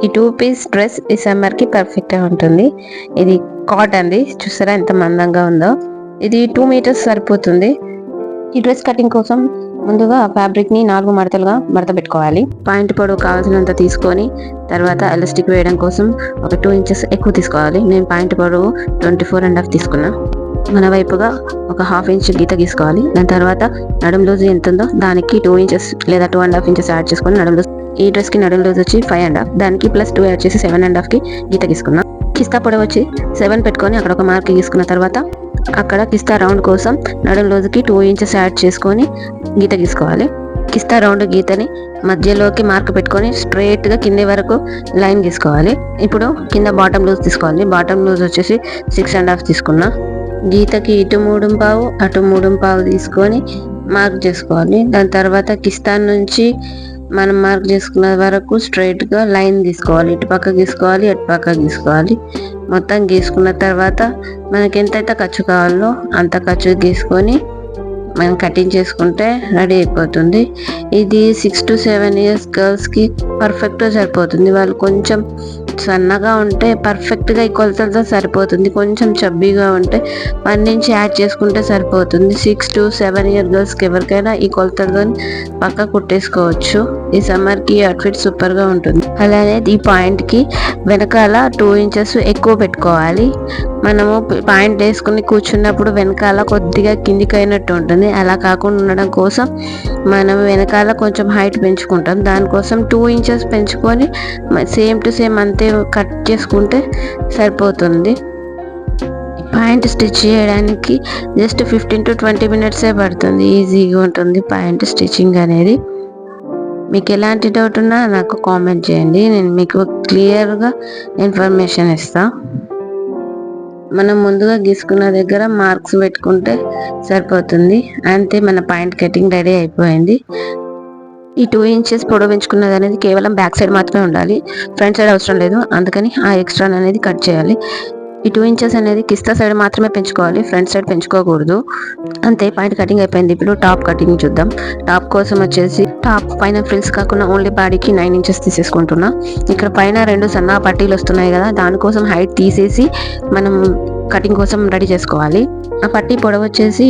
ఈ 2 piece dress ఈ సమ్మర్కి పర్ఫెక్ట్గా ఉంటుంది. ఇది కాటన్ది, చూసారా ఎంత మందంగా ఉందో. ఇది 2 మీటర్స్ సరిపోతుంది. ఈ డ్రెస్ కటింగ్ కోసం ముందుగా ఫ్యాబ్రిక్ని 4 మడతలుగా మడత పెట్టుకోవాలి. పాయింట్ పొడవు కావాల్సినంత తీసుకొని తర్వాత ఎలాస్టిక్ వేయడం కోసం ఒక 2 ఇంచెస్ ఎక్కువ తీసుకోవాలి. నేను పాయింట్ పొడవు 24.5 తీసుకున్నా. మన వైపుగా ఒక 1/2 ఇంచ్ గీత గీసుకోవాలి. దాని తర్వాత నడుం లూజ్ ఎంత ఉందో దానికి 2 ఇంచెస్ లేదా 2.5 ఇంచెస్ యాడ్ చేసుకొని నడుం లూజ్, ఈ డ్రెస్కి నడుం లూజ్ వచ్చి 5.5, దానికి ప్లస్ 2 యాడ్ చేసి 7.5కి గీత గీసుకున్నాం. కిస్తా పొడవు వచ్చి 7 పెట్టుకొని అక్కడ ఒక మార్క్ గీసుకున్న తర్వాత అక్కడ కిస్తా రౌండ్ కోసం నడుం లూజ్కి 2 ఇంచెస్ యాడ్ చేసుకొని గీత గీసుకోవాలి. కిస్తా రౌండ్ గీతని మధ్యలోకి మార్క్ పెట్టుకొని స్ట్రైట్గా కింది వరకు లైన్ గీసుకోవాలి. ఇప్పుడు కింద బాటమ్ లూజ్ తీసుకోవాలి. బాటమ్ లూజ్ వచ్చేసి 6.5 తీసుకున్నా. గీతకి ఇటు 3.5 అటు 3.5 తీసుకొని మార్క్ చేసుకోవాలి. దాని తర్వాత కిస్తా నుంచి మనం మార్క్ చేసుకున్న వరకు స్ట్రైట్గా లైన్ గీసుకోవాలి. ఇటు పక్క గీసుకోవాలి, అటు పక్క గీసుకోవాలి. మొత్తం గీసుకున్న తర్వాత మనకి ఎంతైతే ఖర్చు కావాలో అంత ఖర్చు గీసుకొని మనం కటింగ్ చేసుకుంటే రెడీ అయిపోతుంది. ఇది 6 to 7 years గర్ల్స్కి పర్ఫెక్ట్గా సరిపోతుంది. వాళ్ళు కొంచెం సన్నగా ఉంటే పర్ఫెక్ట్గా ఈ కొలతలతో సరిపోతుంది. కొంచెం చబ్బీగా ఉంటే 1 ఇంచ్ యాడ్ చేసుకుంటే సరిపోతుంది. 6 to 7 year గర్ల్స్కి ఎవరికైనా ఈ కొలతలతో పక్క కుట్టేసుకోవచ్చు. ఈ సమ్మర్కి అవుట్ఫిట్ సూపర్గా ఉంటుంది. అలానే ఈ పాయింట్కి వెనకాల 2 ఇంచెస్ ఎక్కువ పెట్టుకోవాలి. మనము పాయింట్ వేసుకుని కూర్చున్నప్పుడు వెనకాల కొద్దిగా కిందికి అయినట్టు ఉంటుంది. అలా కాకుండా ఉండడం కోసం మనం వెనకాల కొంచెం హైట్ పెంచుకుంటాం. దానికోసం 2 ఇంచెస్ పెంచుకొని సేమ్ టు సేమ్ అంతే కట్ చేసుకుంటే సరిపోతుంది. పాయింట్ స్టిచ్ చేయడానికి జస్ట్ 15 to 20 minutes పడుతుంది. ఈజీగా ఉంటుంది పాయింట్ స్టిచ్చింగ్ అనేది. మీకు ఎలాంటి డౌట్ ఉన్నా నాకు కామెంట్ చేయండి, నేను మీకు క్లియర్గా ఇన్ఫర్మేషన్ ఇస్తాను. మనం ముందుగా గీసుకున్న దగ్గర మార్క్స్ పెట్టుకుంటే సరిపోతుంది. అంతే, మన పాయింట్ కటింగ్ రెడీ అయిపోయింది. ఈ 2 ఇంచెస్ పొడవించుకున్నది అనేది కేవలం బ్యాక్ సైడ్ మాత్రమే ఉండాలి, ఫ్రంట్ సైడ్ అవసరం లేదు. అందుకని ఆ ఎక్స్ట్రా అనేది కట్ చేయాలి. ఈ 2 ఇంచెస్ అనేది కిస్తా సైడ్ మాత్రమే పెంచుకోవాలి, ఫ్రంట్ సైడ్ పెంచుకోకూడదు. అంతే, పాయింట్ కటింగ్ అయిపోయింది. ఇప్పుడు టాప్ కటింగ్ చూద్దాం. టాప్ కోసం వచ్చేసి టాప్ పైన ఫ్రిల్స్ కాకుండా ఓన్లీ బాడీకి 9 ఇంచెస్ తీసేసుకుంటున్నా. ఇక్కడ పైన 2 సన్న పట్టీలు వస్తున్నాయి కదా, దానికోసం హైట్ తీసేసి మనం కటింగ్ కోసం రెడీ చేసుకోవాలి. ఆ పట్టీ పొడవు వచ్చేసి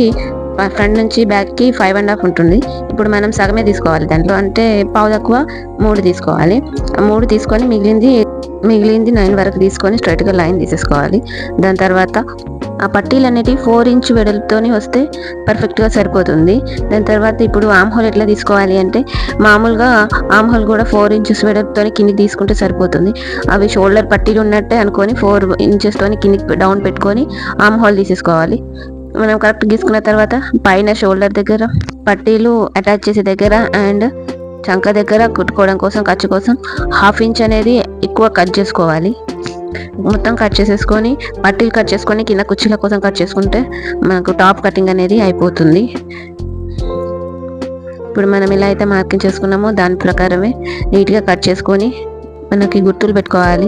ఫ్రంట్ నుంచి బ్యాక్కి 5.5 ఉంటుంది. ఇప్పుడు మనం సగమే తీసుకోవాలి దాంట్లో, అంటే పావు తక్కువ 3 తీసుకోవాలి. ఆ 3 తీసుకొని మిగిలింది 9 వరకు తీసుకొని స్ట్రైట్గా లైన్ తీసేసుకోవాలి. దాని తర్వాత ఆ పట్టీలు అనేటివి 4 ఇంచ్ వెడల్పుతోని వస్తే పర్ఫెక్ట్గా సరిపోతుంది. దాని తర్వాత ఇప్పుడు ఆమ్ హోల్ ఎట్లా తీసుకోవాలి అంటే, మామూలుగా ఆమ్ హోల్ కూడా 4 ఇంచెస్ వెడల్పుతోని కిందికి తీసుకుంటే సరిపోతుంది. అవి షోల్డర్ పట్టీలు ఉన్నట్టే అనుకొని 4 ఇంచెస్తోని కిందికి డౌన్ పెట్టుకొని ఆమ్ హోల్ తీసేసుకోవాలి. మనం కరెక్ట్ గీసుకున్న తర్వాత పైన షోల్డర్ దగ్గర పట్టీలు అటాచ్ చేసే దగ్గర అండ్ చంక దగ్గర కుట్టుకోవడం కోసం ఖర్చు కోసం 1/2 ఇంచ్ అనేది ఎక్కువ కట్ చేసుకోవాలి. మొత్తం కట్ చేసేసుకొని పట్టీలు కట్ చేసుకొని కింద కుర్చీల కోసం కట్ చేసుకుంటే మనకు టాప్ కటింగ్ అనేది అయిపోతుంది. ఇప్పుడు మనం ఎలా అయితే మార్కింగ్ చేసుకున్నామో దాని ప్రకారమే నీట్గా కట్ చేసుకొని మనకి గుర్తులు పెట్టుకోవాలి.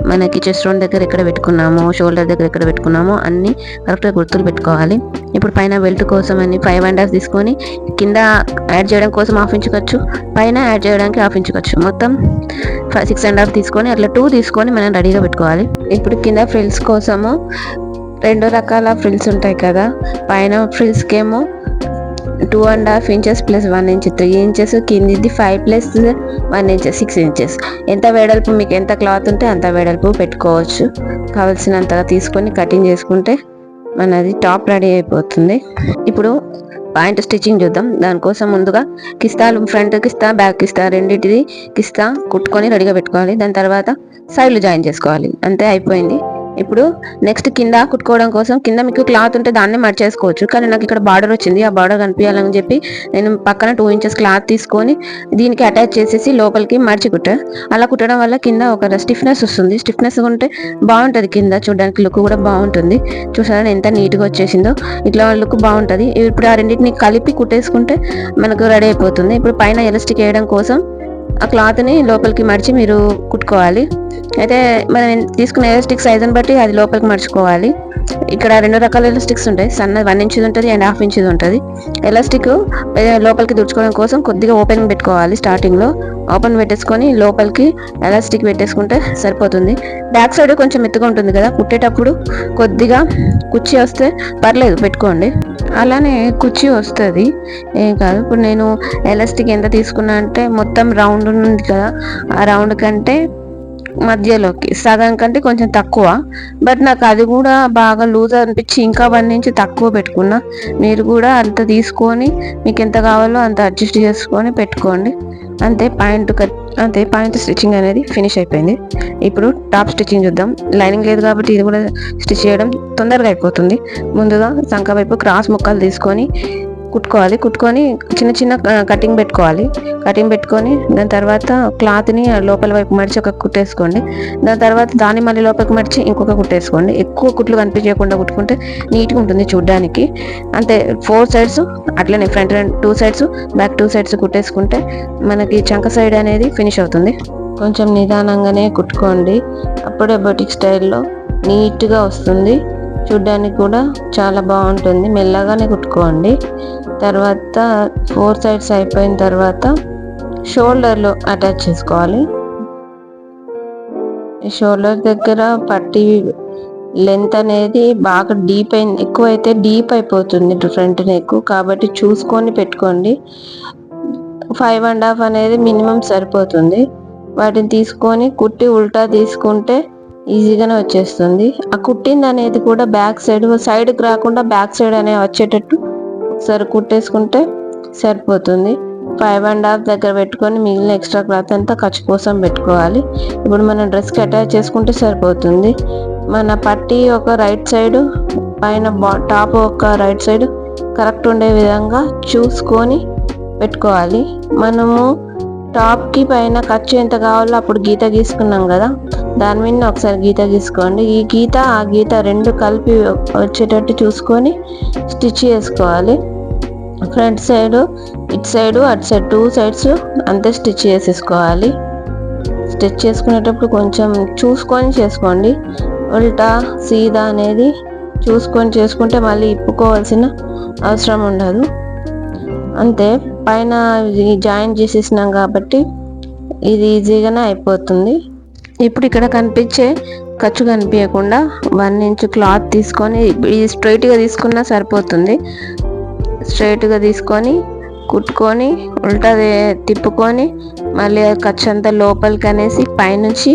మనకి చెస్ట్ రౌండ్ దగ్గర ఎక్కడ పెట్టుకున్నామో, షోల్డర్ దగ్గర ఎక్కడ పెట్టుకున్నామో అన్నీ కరెక్ట్గా గుర్తులు పెట్టుకోవాలి. ఇప్పుడు పైన బెల్ట్ కోసం అని 5.5 తీసుకొని కింద యాడ్ చేయడం కోసం 1/2 ఇంచ్ ఖర్చు, పైన యాడ్ చేయడానికి 1/2 ఇంచ్ ఖర్చు, మొత్తం 6.5 తీసుకొని అట్లా 2 తీసుకొని మనం రెడీగా పెట్టుకోవాలి. ఇప్పుడు కింద ఫ్రిల్స్ కోసము 2 రకాల ఫ్రిల్స్ ఉంటాయి కదా. పైన ఫ్రిల్స్కి ఏమో 2.5 ఇంచెస్ ప్లస్ 1 ఇంచ్ 3 ఇంచెస్, కిందిది 5 ప్లస్ 1 ఇంచ్ 6 ఇంచెస్. ఎంత వెడల్పు మీకు ఎంత క్లాత్ ఉంటే అంత వెడల్పు పెట్టుకోవచ్చు. కావాల్సినంతగా తీసుకొని కటింగ్ చేసుకుంటే మనది టాప్ రెడీ అయిపోతుంది. ఇప్పుడు పాయింట్ స్టిచ్చింగ్ చూద్దాం. దానికోసం ముందుగా కిస్తాలు, ఫ్రంట్ కిస్తా బ్యాక్ కిస్తా రెండింటిది కిస్తా కుట్టుకొని రెడీగా పెట్టుకోవాలి. దాని తర్వాత సైడ్లు జాయిన్ చేసుకోవాలి. అంతే, అయిపోయింది. ఇప్పుడు నెక్స్ట్ కింద కుట్టుకోవడం కోసం కింద మీకు క్లాత్ ఉంటే దాన్నే మర్చేసుకోవచ్చు, కానీ నాకు ఇక్కడ బార్డర్ వచ్చింది. ఆ బార్డర్ కనిపించాలని చెప్పి నేను పక్కన 2 ఇంచెస్ క్లాత్ తీసుకొని దీనికి అటాచ్ చేసేసి లోపలికి మర్చి కుట్టా. అలా కుట్టడం వల్ల కింద ఒక స్టిఫ్నెస్ వస్తుంది. స్టిఫ్నెస్ ఉంటే బాగుంటుంది, కింద చూడడానికి లుక్ కూడా బాగుంటుంది. చూసారా ఎంత నీట్గా వచ్చేసిందో, ఇట్లా లుక్ బాగుంటుంది. ఇప్పుడు ఆ రెండింటిని కలిపి కుట్టేసుకుంటే మనకు రెడీ అయిపోతుంది. ఇప్పుడు పైన ఎలాస్టిక్ వేయడం కోసం ఆ క్లాత్ని లోపలికి మర్చి మీరు కుట్టుకోవాలి. అయితే మనం తీసుకున్న ఎలాస్టిక్ సైజుని బట్టి అది లోపలికి మర్చుకోవాలి. ఇక్కడ 2 రకాల ఎలాస్టిక్స్ ఉంటాయి, సన్న 1 ఇంచ్ ఉంటుంది అండ్ 1/2 ఇంచ్ ఉంటుంది. ఎలాస్టిక్ లోపలికి దుడుచుకోవడం కోసం కొద్దిగా ఓపెన్ పెట్టుకోవాలి. స్టార్టింగ్లో ఓపెన్ పెట్టేసుకొని లోపలికి ఎలాస్టిక్ పెట్టేసుకుంటే సరిపోతుంది. బ్యాక్ సైడ్ కొంచెం మెత్తగా ఉంటుంది కదా, కుట్టేటప్పుడు కొద్దిగా కుర్చీ వస్తే పర్లేదు పెట్టుకోండి. అలానే కుర్చీ వస్తుంది, ఏం కాదు. ఇప్పుడు నేను ఎలాస్టిక్ ఎంత తీసుకున్నా అంటే మొత్తం రౌండ్ ఉంది కదా, ఆ రౌండ్ కంటే మధ్యలోకి సగం కంటే కొంచెం తక్కువ. బట్ నాకు అది కూడా బాగా లూజ్ అనిపించి ఇంకా 1 ఇంచ్ తక్కువ పెట్టుకున్నా. మీరు కూడా అంత తీసుకొని మీకు ఎంత కావాలో అంత అడ్జస్ట్ చేసుకొని పెట్టుకోండి. అంతే పాయింట్ స్టిచ్చింగ్ అనేది ఫినిష్ అయిపోయింది. ఇప్పుడు టాప్ స్టిచ్చింగ్ చూద్దాం. లైనింగ్ లేదు కాబట్టి ఇది కూడా స్టిచ్ చేయడం తొందరగా అయిపోతుంది. ముందుగా సంఖ వైపు క్రాస్ ముక్కలు తీసుకొని కుట్టుకొని చిన్న చిన్న కటింగ్ పెట్టుకొని దాని తర్వాత క్లాత్ని లోపల వైపు మడిచి ఒక కుట్టేసుకోండి. దాని తర్వాత దాన్ని మళ్ళీ లోపలికి మడిచి ఇంకొక కుట్టేసుకోండి. ఎక్కువ కుట్లు కనిపించకుండా కుట్టుకుంటే నీట్గా ఉంటుంది చూడ్డానికి. అంతే 4 సైడ్స్ అట్లనే ఫ్రంట్ 2 సైడ్స్ బ్యాక్ 2 సైడ్స్ కుట్టేసుకుంటే మనకి చంక సైడ్ అనేది ఫినిష్ అవుతుంది. కొంచెం నిదానంగానే కుట్టుకోండి, అప్పుడే బొటిక్ స్టైల్లో నీట్గా వస్తుంది. చూడ్డానికి కూడా చాలా బాగుంటుంది. మెల్లగానే కుట్టుకోండి. తర్వాత 4 సైడ్స్ అయిపోయిన తర్వాత షోల్డర్లో అటాచ్ చేసుకోవాలి. ఈ షోల్డర్ దగ్గర పట్టీ లెంత్ అనేది బాగా ఎక్కువైతే డీప్ అయిపోతుంది ఫ్రంట్ నెక్, కాబట్టి చూసుకొని పెట్టుకోండి. 5.5 అనేది మినిమం సరిపోతుంది. వాటిని తీసుకొని కుట్టి ఉల్టా తీసుకుంటే ఈజీగానే వచ్చేస్తుంది. ఆ కుట్టింది అనేది కూడా బ్యాక్ సైడ్కి రాకుండా బ్యాక్ సైడ్ అనేది వచ్చేటట్టు ఒకసారి కుట్టేసుకుంటే సరిపోతుంది. 5.5 దగ్గర పెట్టుకొని మిగిలిన ఎక్స్ట్రా క్లాత్ అంతా ఖర్చు కోసం పెట్టుకోవాలి. ఇప్పుడు మనం డ్రెస్కి అటాచ్ చేసుకుంటే సరిపోతుంది. మన పట్టీ ఒక రైట్ సైడ్, పైన టాప్ ఒక రైట్ సైడ్ కరెక్ట్ ఉండే విధంగా చూసుకొని పెట్టుకోవాలి. మనము టాప్కి పైన ఖర్చు ఎంత కావాలో అప్పుడు గీత గీసుకున్నాం కదా, దాని మీద ఒకసారి గీత గీసుకోండి. ఈ గీత ఆ గీత 2 కలిపి వచ్చేటట్టు చూసుకొని స్టిచ్ చేసుకోవాలి. ఫ్రంట్ సైడ్ ఇటు సైడ్ అటు సైడ్ 2 సైడ్స్ అంతే స్టిచ్ చేసేసుకోవాలి. స్టిచ్ చేసుకునేటప్పుడు కొంచెం చూసుకొని చేసుకోండి. ఉల్టా సీదా అనేది చూసుకొని చేసుకుంటే మళ్ళీ ఇప్పుకోవాల్సిన అవసరం ఉండదు. అంతే, పైన జాయిన్ చేసేసినాం కాబట్టి ఇది ఈజీగానే అయిపోతుంది. ఇప్పుడు ఇక్కడ కనిపించే ఖర్చు కనిపించకుండా 1 ఇంచ్ క్లాత్ తీసుకొని స్ట్రైట్గా తీసుకున్నా సరిపోతుంది. స్ట్రైట్గా తీసుకొని కుట్టుకొని ఉల్టా తిప్పుకొని మళ్ళీ ఖర్చు అంతా లోపలికి అనేసి పైనుంచి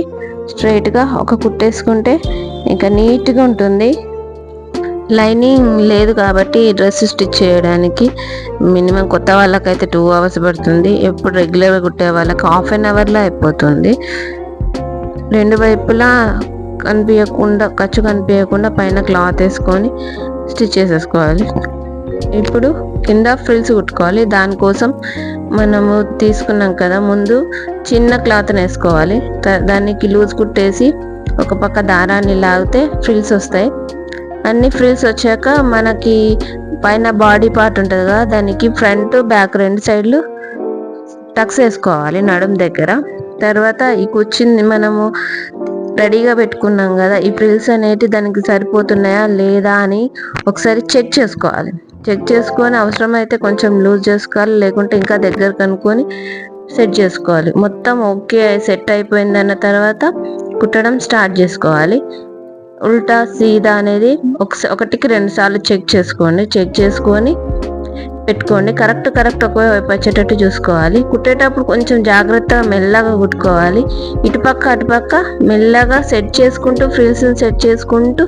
స్ట్రైట్గా ఒక కుట్టేసుకుంటే ఇంకా నీట్గా ఉంటుంది. లైనింగ్ లేదు కాబట్టి డ్రెస్ స్టిచ్ చేయడానికి మినిమం కొత్త వాళ్ళకైతే 2 hours పడుతుంది. ఎప్పుడు రెగ్యులర్గా కుట్టే వాళ్ళకి 1/2 hourలో అయిపోతుంది. 2 వైపులా ఖర్చు కనిపించకుండా పైన క్లాత్ వేసుకొని స్టిచ్ చేసేసుకోవాలి. ఇప్పుడు కింద ఫ్రిల్స్ కుట్టుకోవాలి. దానికోసం మనము తీసుకున్నాం కదా, ముందు చిన్న క్లాత్ని వేసుకోవాలి. దానికి లూజ్ కుట్టేసి ఒక పక్క దారాన్ని లాగితే ఫ్రిల్స్ వస్తాయి. అన్ని ఫ్రిల్స్ వచ్చాక మనకి పైన బాడీ పార్ట్ ఉంటుంది కదా, దానికి ఫ్రంట్ బ్యాక్ 2 సైడ్లు టక్స్ వేసుకోవాలి నడుం దగ్గర. తర్వాత ఈ కుర్చీని మనము రెడీగా పెట్టుకున్నాం కదా, ఈ ఫ్రిల్స్ అనేవి దానికి సరిపోతున్నాయా లేదా అని ఒకసారి చెక్ చేసుకోవాలి. చెక్ చేసుకొని అవసరమైతే కొంచెం లూజ్ చేసుకోవాలి, లేకుంటే ఇంకా దగ్గర కనుక్కొని సెట్ చేసుకోవాలి. మొత్తం ఓకే సెట్ అయిపోయిందన్న తర్వాత కుట్టడం స్టార్ట్ చేసుకోవాలి. ఉల్టా సీదా అనేది 1కి 2 సార్లు చెక్ చేసుకొని పెట్టుకోండి. కరెక్ట్ ఒకవైపు వచ్చేటట్టు చూసుకోవాలి. కుట్టేటప్పుడు కొంచెం జాగ్రత్తగా మెల్లగా కుట్టుకోవాలి. ఇటుపక్క అటుపక్క మెల్లగా ఫ్రిల్స్ని సెట్ చేసుకుంటూ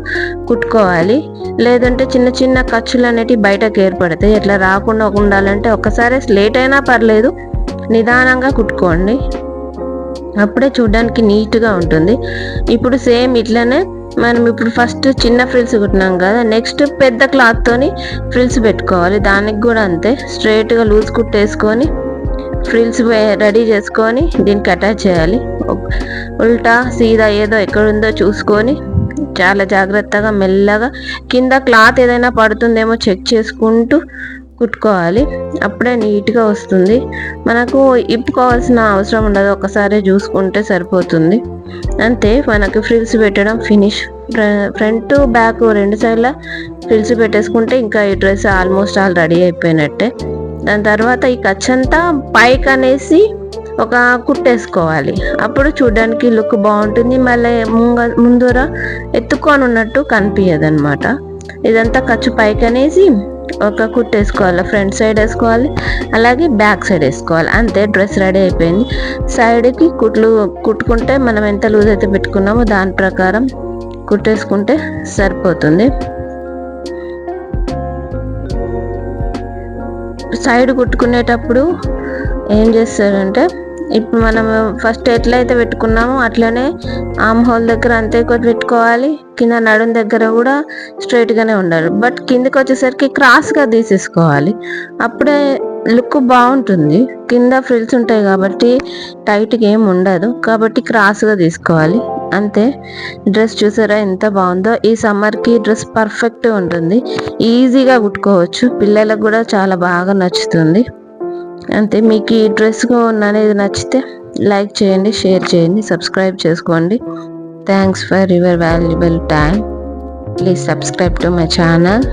కుట్టుకోవాలి. లేదంటే చిన్న చిన్న ఖర్చులు అనేటివి బయటకు ఏర్పడతాయి. ఇట్లా రాకుండా ఉండాలంటే ఒకసారి లేట్ అయినా పర్లేదు, నిదానంగా కుట్టుకోండి, అప్పుడే చూడడానికి నీట్గా ఉంటుంది. ఇప్పుడు సేమ్ ఇట్లనే మనం ఇప్పుడు ఫస్ట్ చిన్న ఫ్రిల్స్ కుట్టినాం కదా, నెక్స్ట్ పెద్ద క్లాత్తోని ఫ్రిల్స్ పెట్టుకోవాలి. దానికి కూడా అంతే, స్ట్రైట్గా లూజ్ కుట్టేసుకొని ఫ్రిల్స్ రెడీ చేసుకొని దీనికి అటాచ్ చేయాలి. ఉల్టా సీదా ఏదో ఎక్కడుందో చూసుకొని చాలా జాగ్రత్తగా మెల్లగా కింద క్లాత్ ఏదైనా పడుతుందేమో చెక్ చేసుకుంటూ కుట్టుకోవాలి. అప్పుడే నీట్గా వస్తుంది. మనకు ఇప్పుకోవాల్సిన అవసరం ఉండదు, ఒకసారి చూసుకుంటే సరిపోతుంది. అంతే, మనకు ఫ్రిల్స్ పెట్టడం ఫినిష్. ఫ్రంట్ బ్యాక్ రెండు సైడ్ల ఫ్రిల్స్ పెట్టేసుకుంటే ఇంకా ఈ డ్రెస్ ఆల్మోస్ట్ ఆల్ రెడీ అయిపోయినట్టే. దాని తర్వాత ఈ ఖర్చంతా పైకి అనేసి ఒక కుట్టేసుకోవాలి. అప్పుడు చూడడానికి లుక్ బాగుంటుంది. మళ్ళీ ముందర ఎత్తుకొని ఉన్నట్టు కనిపించదు అనమాట. ఇదంతా ఖర్చు పైకి అనేసి ఒక కుట్టేసుకోవాలి. ఫ్రంట్ సైడ్ వేసుకోవాలి, అలాగే బ్యాక్ సైడ్ వేసుకోవాలి. అంతే, డ్రెస్ రెడీ అయిపోయింది. సైడ్కి కుట్టుకుంటే మనం ఎంత లూజ్ అయితే పెట్టుకున్నామో దాని ప్రకారం కుట్టేసుకుంటే సరిపోతుంది. సైడ్ కుట్టుకునేటప్పుడు ఏం చేస్తారంటే, ఇప్పుడు మనం ఫస్ట్ ఎట్లయితే పెట్టుకున్నామో అట్లనే ఆమ్ హోల్ దగ్గర అంతే కొద్ది పెట్టుకోవాలి. కింద నడుం దగ్గర కూడా స్ట్రైట్గానే ఉండాలి. బట్ కిందకి వచ్చేసరికి క్రాస్గా తీసేసుకోవాలి. అప్పుడే లుక్ బాగుంటుంది. కింద ఫ్రిల్స్ ఉంటాయి కాబట్టి టైట్గా ఏమి ఉండదు, కాబట్టి క్రాస్గా తీసుకోవాలి. అంతే, డ్రెస్ చూసారా ఎంత బాగుందో. ఈ సమ్మర్కి డ్రెస్ పర్ఫెక్ట్గా ఉంటుంది. ఈజీగా కుట్టుకోవచ్చు, పిల్లలకు కూడా చాలా బాగా నచ్చుతుంది. అంతే, మీకు ఈ డ్రెస్ అనేది నచ్చితే లైక్ చేయండి, షేర్ చేయండి, సబ్స్క్రైబ్ చేసుకోండి. Thanks for your valuable time. Please subscribe to my channel.